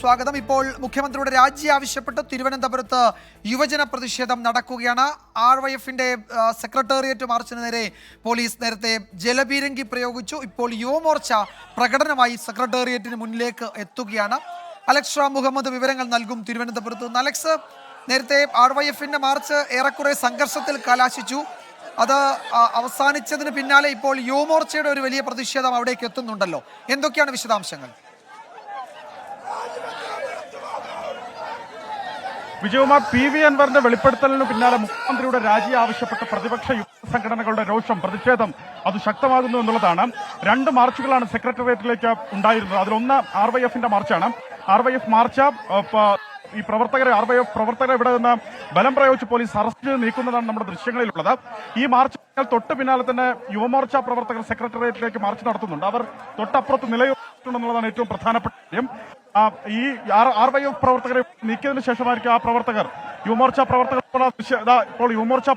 സ്വാഗതം. ഇപ്പോൾ മുഖ്യമന്ത്രിയുടെ രാജി ആവശ്യപ്പെട്ട് തിരുവനന്തപുരത്ത് യുവജന പ്രതിഷേധം നടക്കുകയാണ്. RYFന്റെ സെക്രട്ടേറിയറ്റ് മാർച്ചിന് നേരെ പോലീസ് നേരത്തെ ജലപീരങ്കി പ്രയോഗിച്ചു. ഇപ്പോൾ യുവമോർച്ച പ്രകടനമായി സെക്രട്ടേറിയറ്റിന് മുന്നിലേക്ക് എത്തുകയാണ്. അലക്സ് റാം മുഹമ്മദ് വിവരങ്ങൾ നൽകും തിരുവനന്തപുരത്ത് നിന്ന്. അലക്സ്, നേരത്തെ RYFന്റെ മാർച്ച് ഏറെക്കുറെ സംഘർഷത്തിൽ കലാശിച്ചു. അത് അവസാനിച്ചതിന് പിന്നാലെ ഇപ്പോൾ യുവമോർച്ചയുടെ ഒരു വലിയ പ്രതിഷേധം അവിടേക്ക് എത്തുന്നുണ്ടല്ലോ. എന്തൊക്കെയാണ് വിശദാംശങ്ങൾ? വിജയകുമാർ, PV അൻവറിന്റെ വെളിപ്പെടുത്തലിന് പിന്നാലെ മുഖ്യമന്ത്രിയുടെ രാജി ആവശ്യപ്പെട്ട പ്രതിപക്ഷ യുവ സംഘടനകളുടെ രോഷം, പ്രതിഷേധം അത് ശക്തമാകുന്നു എന്നുള്ളതാണ്. രണ്ട് മാർച്ചുകളാണ് സെക്രട്ടേറിയറ്റിലേക്ക് ഉണ്ടായിരുന്നത്. അതിലൊന്ന് RYFന്റെ മാർച്ചാണ്. RYF മാർച്ച് ഈ RYF പ്രവർത്തകരെ ഇവിടെ നിന്ന് ബലം പ്രയോഗിച്ച് പോലീസ് അറസ്റ്റ് ചെയ്ത് നീക്കുന്നതാണ് നമ്മുടെ ദൃശ്യങ്ങളിലുള്ളത്. ഈ മാർച്ച് തൊട്ട് പിന്നാലെ തന്നെ യുവമോർച്ച പ്രവർത്തകർ സെക്രട്ടേറിയറ്റിലേക്ക് മാർച്ച് നടത്തുന്നുണ്ട്. അവർ തൊട്ടപ്പുറത്ത് നിലയുറപ്പിച്ചിട്ടുണ്ടെന്നുള്ളതാണ് ഏറ്റവും പ്രധാനപ്പെട്ട കാര്യം. ഈ RYF പ്രവർത്തകരെ നീക്കിയതിനു ശേഷമായിരിക്കും ആ പ്രവർത്തകർ യുവമോർച്ച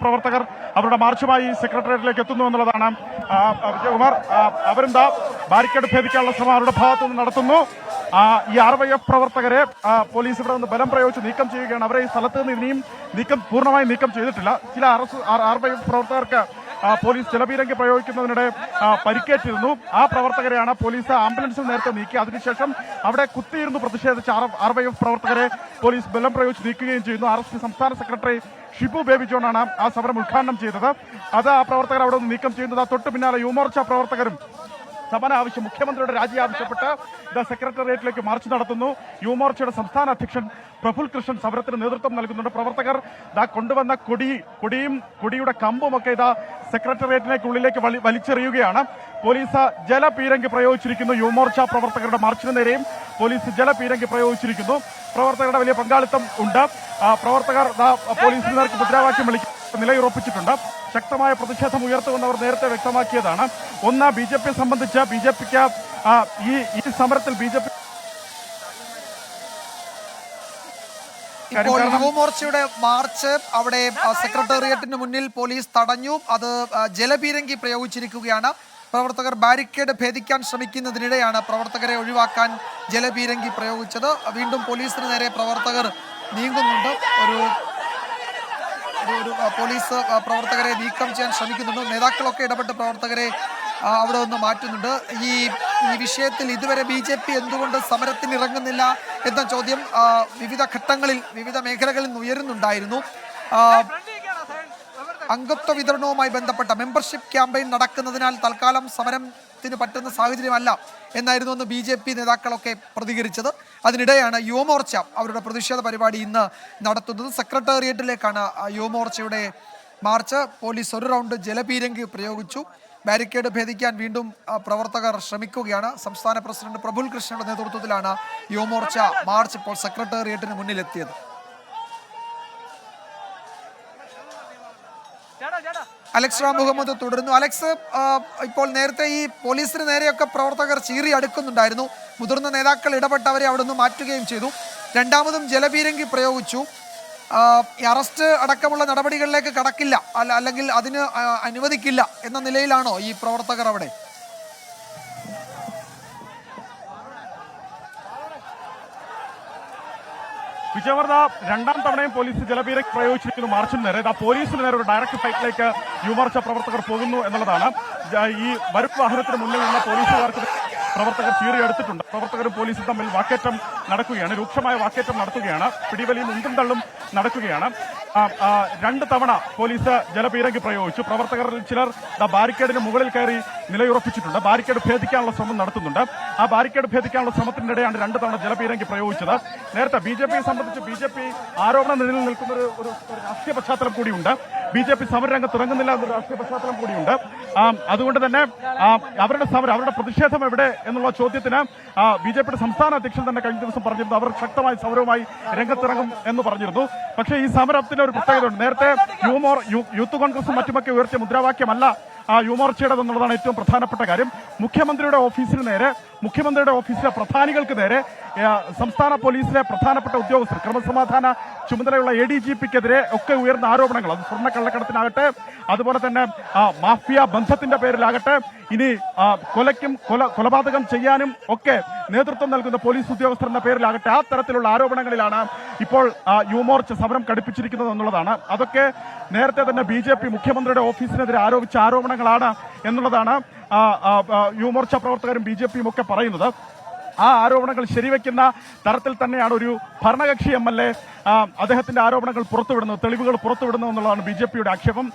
പ്രവർത്തകർ അവരുടെ മാർച്ചുമായി സെക്രട്ടേറിയറ്റിലേക്ക് എത്തുന്നു എന്നുള്ളതാണ്. വിജയകുമാർ, അവരെന്താ ബാരിക്കേഡ് ഭേദിക്കാനുള്ള ശ്രമം അവരുടെ ഭാഗത്തുനിന്ന് നടത്തുന്നു. ഈ RYF പ്രവർത്തകരെ പോലീസ് ഇവിടെ നിന്ന് ബലം പ്രയോഗിച്ച് നീക്കം ചെയ്യുകയാണ്. അവരെ ഈ സ്ഥലത്ത് നിന്ന് ഇനിയും പൂർണ്ണമായും നീക്കം ചെയ്തിട്ടില്ല. ചില RYF പ്രവർത്തകർക്ക് പോലീസ് ജലപീരങ്കി പ്രയോഗിക്കുന്നതിനിടെ പരിക്കേറ്റിരുന്നു. ആ പ്രവർത്തകരെയാണ് പോലീസ് ആംബുലൻസിൽ നേരത്തെ നീക്കി. അതിനുശേഷം അവിടെ കുത്തിയിരുന്നു പ്രതിഷേധിച്ച RYF പ്രവർത്തകരെ പോലീസ് ബലം പ്രയോഗിച്ച് നീക്കുകയും ചെയ്യുന്നു. RSP സംസ്ഥാന സെക്രട്ടറി ഷിബു ബേബി ജോണാണ് ആ സമരം ഉദ്ഘാടനം ചെയ്തത്. അത് ആ പ്രവർത്തകർ അവിടെ നിന്ന് നീക്കം ചെയ്യുന്നത്. തൊട്ട് പിന്നാലെ യുവമോർച്ച പ്രവർത്തകരും മുഖ്യമന്ത്രിയുടെ രാജി ആവശ്യപ്പെട്ട് സെക്രട്ടേറിയറ്റിലേക്ക് മാർച്ച് നടത്തുന്നു. യുവമോർച്ചയുടെ സംസ്ഥാന അധ്യക്ഷൻ പ്രഫുൽ കൃഷ്ണൻ സമരത്തിന് നേതൃത്വം നൽകുന്നുണ്ട്. പ്രവർത്തകർ കൊണ്ടുവന്ന കൊടിയുടെ കമ്പുമൊക്കെ സെക്രട്ടേറിയറ്റിനുള്ളിലേക്ക് വലിച്ചെറിയുകയാണ്. പോലീസ് ജലപീരങ്കി പ്രയോഗിച്ചിരിക്കുന്നു. യുവമോർച്ച പ്രവർത്തകരുടെ മാർച്ചിന് നേരെയും പോലീസ് ജലപീരങ്കി പ്രയോഗിച്ചിരിക്കുന്നു. പ്രവർത്തകരുടെ വലിയ പങ്കാളിത്തം ഉണ്ട്. പ്രവർത്തകർ പോലീസിന് നേർക്ക് മുദ്രാവാക്യം നിലയുറപ്പിച്ചിട്ടുണ്ട്. ശക്തമായ പ്രതിഷേധം ഉയർത്തുമെന്നവർ നേരത്തെ വ്യക്തമാക്കിയതാണ്. ഒന്ന്, BJP സംബന്ധിച്ച് BJPക്ക് ഈ സമരത്തിൽ BJP ഇപ്പോൾ യുവമോർച്ചയുടെ മാർച്ച് അവിടെ സെക്രട്ടേറിയറ്റിന് മുന്നിൽ പോലീസ് തടഞ്ഞു. അത് ജലപീരങ്കി പ്രയോഗിച്ചിരിക്കുകയാണ്. പ്രവർത്തകർ ബാരിക്കേഡ് ഭേദിക്കാൻ ശ്രമിക്കുന്നതിനിടെയാണ് പ്രവർത്തകരെ ഒഴിവാക്കാൻ ജലപീരങ്കി പ്രയോഗിച്ചത്. വീണ്ടും പോലീസിന് നേരെ പ്രവർത്തകർ നീങ്ങുന്നുണ്ട്. പോലീസ് പ്രവർത്തകരെ നീക്കം ചെയ്യാൻ ശ്രമിക്കുന്നുണ്ട്. നേതാക്കളൊക്കെ ഇടപെട്ട് പ്രവർത്തകരെ അവിടെ നിന്ന് മാറ്റുന്നുണ്ട്. ഈ വിഷയത്തിൽ ഇതുവരെ BJP എന്തുകൊണ്ട് സമരത്തിന് ഇറങ്ങുന്നില്ല എന്ന ചോദ്യം വിവിധ ഘട്ടങ്ങളിൽ വിവിധ മേഖലകളിൽ നിന്ന് ഉയരുന്നുണ്ടായിരുന്നു. അംഗത്വ വിതരണവുമായി ബന്ധപ്പെട്ട മെമ്പർഷിപ്പ് ക്യാമ്പയിൻ നടക്കുന്നതിനാൽ തൽക്കാലം സമരത്തിന് പറ്റുന്ന സാഹചര്യമല്ല എന്നായിരുന്നു അന്ന് BJP നേതാക്കളൊക്കെ പ്രതികരിച്ചത്. അതിനിടെയാണ് യുവമോർച്ച അവരുടെ പ്രതിഷേധ പരിപാടി ഇന്ന് നടത്തുന്നത്. സെക്രട്ടേറിയറ്റിലേക്കാണ് യുവമോർച്ചയുടെ മാർച്ച്. പോലീസ് ഒരു റൗണ്ട് ജലപീരങ്കി പ്രയോഗിച്ചു. ബാരിക്കേഡ് ഭേദിക്കാൻ വീണ്ടും പ്രവർത്തകർ ശ്രമിക്കുകയാണ്. സംസ്ഥാന പ്രസിഡന്റ് പ്രഫുൽ കൃഷ്ണയുടെ നേതൃത്വത്തിലാണ് യുവമോർച്ച മാർച്ച് ഇപ്പോൾ സെക്രട്ടേറിയറ്റിന് മുന്നിലെത്തിയത്. അലക്സ് റാം മുഹമ്മദ് തുടരുന്നു. അലക്സ്, ഇപ്പോൾ നേരത്തെ ഈ പോലീസിന് നേരെയൊക്കെ പ്രവർത്തകർ ചീറി അടുക്കുന്നുണ്ടായിരുന്നു. മുതിർന്ന നേതാക്കൾ ഇടപെട്ട് അവരെ അവിടെ നിന്ന് മാറ്റുകയും ചെയ്തു. രണ്ടാമതും ജലപീരങ്കി പ്രയോഗിച്ചു. അറസ്റ്റ് അടക്കമുള്ള നടപടികളിലേക്ക് കടക്കില്ല, അല്ലെങ്കിൽ അതിന് അനുവദിക്കില്ല എന്ന നിലയിലാണോ ഈ പ്രവർത്തകർ അവിടെ? വിജയവർദ്ധ, രണ്ടാം തവണയും പോലീസ് ജലപീരങ്കി പ്രയോഗിച്ചിരിക്കുന്നു മാർച്ചിന് നേരെ. പോലീസിന് നേരെ ഒരു ഡയറക്ട് ഫൈറ്റിലേക്ക് യുവമോർച്ച പ്രവർത്തകർ പോകുന്നു എന്നുള്ളതാണ്. ഈ വരുപ്പ് വാഹനത്തിന് മുന്നിൽ നിന്ന് പോലീസുകാർക്ക് പ്രവർത്തകർ ചീറിയെടുത്തിട്ടുണ്ട്. പ്രവർത്തകരും പോലീസും തമ്മിൽ വാക്കേറ്റം നടക്കുകയാണ്. രൂക്ഷമായ വാക്കേറ്റം നടത്തുകയാണ്. പിടിവലിയും ഉന്തും തള്ളും നടക്കുകയാണ്. രണ്ട് തവണ പോലീസ് ജലപീരങ്കി പ്രയോഗിച്ചു. പ്രവർത്തകരിൽ ചിലർ ബാരിക്കേഡിന് മുകളിൽ കയറി നിലയുറപ്പിച്ചിട്ടുണ്ട്. ബാരിക്കേഡ് ഭേദിക്കാനുള്ള ശ്രമം നടത്തുന്നുണ്ട്. ആ ബാരിക്കേഡ് ഭേദിക്കാനുള്ള ശ്രമത്തിനിടെയാണ് രണ്ട് തവണ ജലപീരങ്കി പ്രയോഗിച്ചത്. നേരത്തെ BJPയെ സംബന്ധിച്ച് BJP ആരോപണ നിഴലിൽ നിൽക്കുന്ന ഒരു രാഷ്ട്രീയ പശ്ചാത്തലം കൂടിയുണ്ട്. BJP സമരരംഗത്ത് ഇറങ്ങുന്നില്ല എന്നൊരു രാഷ്ട്രീയ പശ്ചാത്തലം കൂടിയുണ്ട്. അതുകൊണ്ട് തന്നെ അവരുടെ പ്രതിഷേധം എവിടെ എന്നുള്ള ചോദ്യത്തിന് BJPയുടെ സംസ്ഥാന അധ്യക്ഷൻ തന്നെ കഴിഞ്ഞ ദിവസം പറഞ്ഞിരുന്നു അവർ ശക്തമായ സമരവുമായി രംഗത്തിറങ്ങും എന്ന് പറഞ്ഞിരുന്നു. പക്ഷേ ഈ സമരത്തിന് ഒരു പ്രത്യേകതയുണ്ട്. നേരത്തെ യൂത്ത് കോൺഗ്രസും മറ്റുമൊക്കെ ഉയർത്തിയ മുദ്രാവാക്യമല്ല യുവമോർച്ചയുടെതെന്നുള്ളതാണ് ഏറ്റവും പ്രധാനപ്പെട്ട കാര്യം. മുഖ്യമന്ത്രിയുടെ ഓഫീസിന് നേരെ മുഖ്യമന്ത്രിയുടെ ഓഫീസിലെ പ്രധാനികൾക്ക് നേരെ സംസ്ഥാന പോലീസിലെ പ്രധാനപ്പെട്ട ഉദ്യോഗസ്ഥർ, ക്രമസമാധാന ചുമതലയുള്ള ADGPക്കെതിരെ ഒക്കെ ഉയർന്ന ആരോപണങ്ങൾ, അത് സ്വർണ്ണ കള്ളക്കടത്തിനാകട്ടെ, അതുപോലെ തന്നെ മാഫിയ ബന്ധത്തിന്റെ പേരിലാകട്ടെ, ഇനി കൊലപാതകം ചെയ്യാനും ഒക്കെ നേതൃത്വം നൽകുന്ന പോലീസ് ഉദ്യോഗസ്ഥർ എന്ന പേരിലാകട്ടെ, ആ തരത്തിലുള്ള ആരോപണങ്ങളിലാണ് ഇപ്പോൾ യുവമോർച്ച സമരം കടുപ്പിച്ചിരിക്കുന്നത് എന്നുള്ളതാണ്. അതൊക്കെ നേരത്തെ തന്നെ BJP മുഖ്യമന്ത്രിയുടെ ഓഫീസിനെതിരെ ആരോപിച്ച ആരോപണങ്ങളാണ് എന്നുള്ളതാണ് യുവമോർച്ച പ്രവർത്തകരും BJPയും ഒക്കെ പറയുന്നത്. ആ ആരോപണങ്ങൾ ശരിവെക്കുന്ന തരത്തിൽ തന്നെയാണ് ഒരു ഭരണകക്ഷി MLA അദ്ദേഹത്തിന്റെ ആരോപണങ്ങൾ പുറത്തുവിടുന്നത്, തെളിവുകൾ പുറത്തുവിടുന്നത് എന്നുള്ളതാണ് BJPയുടെ ആക്ഷേപം.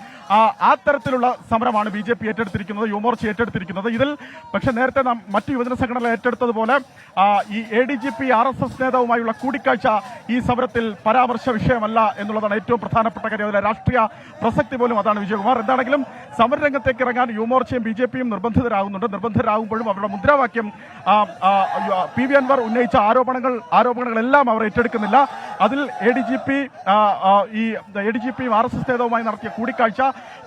ആ തരത്തിലുള്ള സമരമാണ് BJP ഏറ്റെടുത്തിരിക്കുന്നത്, യുവമോർച്ച ഏറ്റെടുത്തിരിക്കുന്നത്. ഇതിൽ പക്ഷേ നേരത്തെ മറ്റു യുവജന സംഘടനകൾ ഏറ്റെടുത്തതുപോലെ ഈ ADGP RSS നേതാവുമായുള്ള കൂടിക്കാഴ്ച ഈ സമരത്തിൽ പരാമർശ വിഷയമല്ല എന്നുള്ളതാണ് ഏറ്റവും പ്രധാനപ്പെട്ട കാര്യം. അതിലെ രാഷ്ട്രീയ പ്രസക്തി പോലും അതാണ്. വിജയകുമാർ, എന്താണെങ്കിലും സമരരംഗത്തേക്ക് ഇറങ്ങാൻ യുവമോർച്ചയും BJPയും നിർബന്ധിതരാകുമ്പോഴും അവരുടെ മുദ്രാവാക്യം PV അൻവർ ഉന്നയിച്ച ആരോപണങ്ങളെല്ലാം അവർ ഏറ്റെടുക്കുന്നില്ല. അതിൽ ADGPയും RSS നേതാവുമായി നടത്തിയ കൂടിക്കാഴ്ച,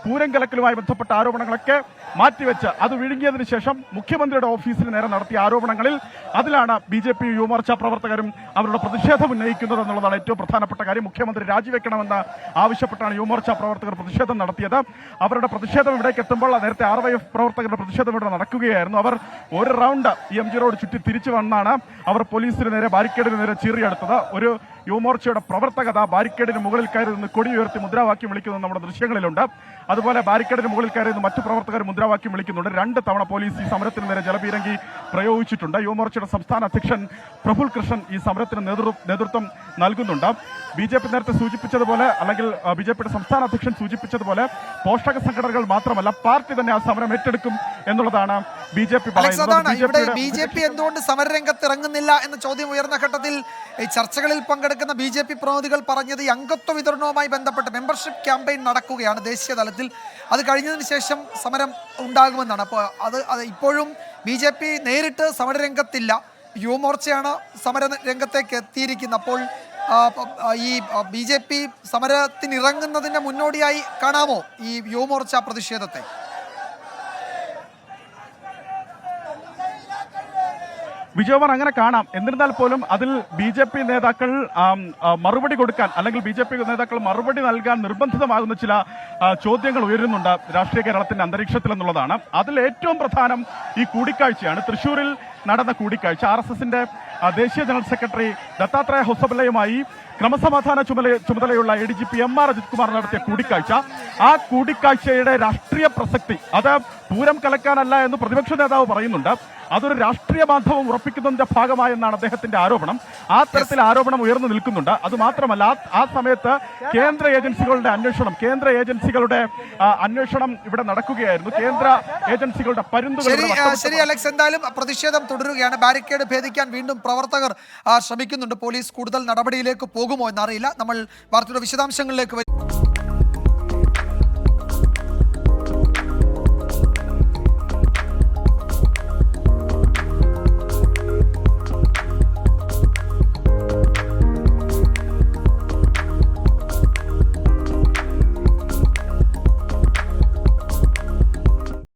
പൂരം കലക്കലുമായി ബന്ധപ്പെട്ട ആരോപണങ്ങളൊക്കെ മാറ്റിവെച്ച് അത് വിഴുങ്ങിയതിനു ശേഷം മുഖ്യമന്ത്രിയുടെ ഓഫീസിന് നേരെ നടത്തിയ ആരോപണങ്ങളിൽ അതിലാണ് BJP യുവമോർച്ച പ്രവർത്തകരും അവരുടെ പ്രതിഷേധം ഉന്നയിക്കുന്നത് എന്നുള്ളതാണ് ഏറ്റവും പ്രധാനപ്പെട്ട കാര്യം. മുഖ്യമന്ത്രി രാജിവെക്കണമെന്ന് ആവശ്യപ്പെട്ടാണ് യുവമോർച്ച പ്രവർത്തകർ പ്രതിഷേധം നടത്തിയത്. അവരുടെ പ്രതിഷേധം ഇവിടേക്ക് എത്തുമ്പോൾ നേരത്തെ RYF പ്രവർത്തകരുടെ പ്രതിഷേധം ഇവിടെ നടക്കുകയായിരുന്നു. അവർ ഒരു റൗണ്ട് MG റോഡ് ചുറ്റി തിരിച്ചു വന്നാണ് അവർ പോലീസിന് നേരെ, ബാരിക്കേഡിന് നേരെ ചീറിയെടുത്തത്. ഒരു യുവമോർച്ചയുടെ പ്രവർത്തകത ബാരിക്കേഡിന് മുകളിൽ കയറി നിന്ന് കൊടി ഉയർത്തി മുദ്രാവാക്യം വിളിക്കുന്നത് നമ്മുടെ ദൃശ്യങ്ങളിലുണ്ട്. അതുപോലെ ബാരിക്കേഡിന് മുകളിൽ കയറി നിന്ന് മറ്റു പ്രവർത്തകർ മുദ്രാവാക്യം വിളിക്കുന്നുണ്ട്. 2 തവണ പോലീസ് ഈ സമരത്തിന് നേരെ ജലപീരങ്കി പ്രയോഗിച്ചിട്ടുണ്ട്. യുവമോർച്ചയുടെ സംസ്ഥാന അധ്യക്ഷൻ പ്രഫുൽ കൃഷ്ണൻ ഈ സമരത്തിന് നേതൃത്വം നൽകുന്നുണ്ട്. BJP നേരത്തെ സൂചിപ്പിച്ചതുപോലെ, അല്ലെങ്കിൽ BJPയുടെ സംസ്ഥാന അധ്യക്ഷൻ സൂചിപ്പിച്ചതുപോലെ, പോഷക സംഘടനകൾ മാത്രമല്ല പാർട്ടി തന്നെ ആ സമരം ഏറ്റെടുക്കും എന്നുള്ളതാണ് BJP പറയുന്നത്. BJP എന്തുകൊണ്ട് സമരരംഗത്ത് ഇറങ്ങുന്നില്ല എന്ന ചോദ്യം ഉയർന്ന ഘട്ടത്തിൽ ഈ ചർച്ചകളിൽ പങ്കെടുക്കുന്ന BJP പ്രതിനിധികൾ പറഞ്ഞത് ഈ അംഗത്വ വിതരണവുമായി ബന്ധപ്പെട്ട് മെമ്പർഷിപ്പ് ക്യാമ്പയിൻ നടക്കുകയാണ് ദേശീയ തലത്തിൽ. അത് കഴിഞ്ഞതിന് ശേഷം സമരം ഉണ്ടാകുമെന്നാണ്. അപ്പോൾ അത് ഇപ്പോഴും BJP നേരിട്ട് സമരരംഗത്തില്ല, യുവമോർച്ചയാണ് സമര രംഗത്തേക്ക് എത്തിയിരിക്കുന്നത്. അപ്പോൾ ഈ BJP സമരത്തിന് ഇറങ്ങുന്നതിന്റെ മുന്നോടിയായി കാണാമോ ഈ യുവമോർച്ച പ്രതിഷേധത്തെ? വിജയകുമാർ, അങ്ങനെ കാണാം. എന്നിരുന്നാൽ പോലും അതിൽ BJP നേതാക്കൾ മറുപടി കൊടുക്കാൻ, അല്ലെങ്കിൽ BJP നേതാക്കൾ മറുപടി നൽകാൻ നിർബന്ധിതമാകുന്ന ചില ചോദ്യങ്ങൾ ഉയരുന്നുണ്ട് രാഷ്ട്രീയ കേരളത്തിന്റെ അന്തരീക്ഷത്തിൽ എന്നുള്ളതാണ്. അതിൽ ഏറ്റവും പ്രധാനം ഈ കൂടിക്കാഴ്ചയാണ്. തൃശ്ശൂരിൽ നടന്ന കൂടിക്കാഴ്ച, RSSന്റെ ദേശീയ ജനറൽ സെക്രട്ടറി ദത്താത്രേയ ഹൊസബലയുമായി ക്രമസമാധാന ചുമതലയുള്ള ADGP MR അജിത് കുമാർ നടത്തിയ കൂടിക്കാഴ്ച, ആ കൂടിക്കാഴ്ചയുടെ രാഷ്ട്രീയ പ്രസക്തി, അത് പൂരം കലക്കാനല്ല എന്ന് പ്രതിപക്ഷ നേതാവ് പറയുന്നുണ്ട്. അതൊരു രാഷ്ട്രീയ ബാന്ധവം ഉറപ്പിക്കുന്നതിന്റെ ഭാഗമായെന്നാണ് അദ്ദേഹത്തിന്റെ ആരോപണം. ആ തരത്തിൽ ആരോപണം ഉയർന്നു നിൽക്കുന്നുണ്ട്. അതുമാത്രമല്ല, ആ സമയത്ത് കേന്ദ്ര ഏജൻസികളുടെ അന്വേഷണം ഇവിടെ നടക്കുകയായിരുന്നു. കേന്ദ്ര ഏജൻസികളുടെ ശരി അലക്സ്, എന്തായാലും പ്രതിഷേധം തുടരുകയാണ്. ബാരിക്കേഡ് ഭേദിക്കാൻ വീണ്ടും പ്രവർത്തകർ ശ്രമിക്കുന്നുണ്ട്. പോലീസ് കൂടുതൽ നടപടിയിലേക്ക് പോകുമോ എന്നറിയില്ല. നമ്മൾ വാർത്തയുടെ വിശദാംശങ്ങളിലേക്ക് വരും.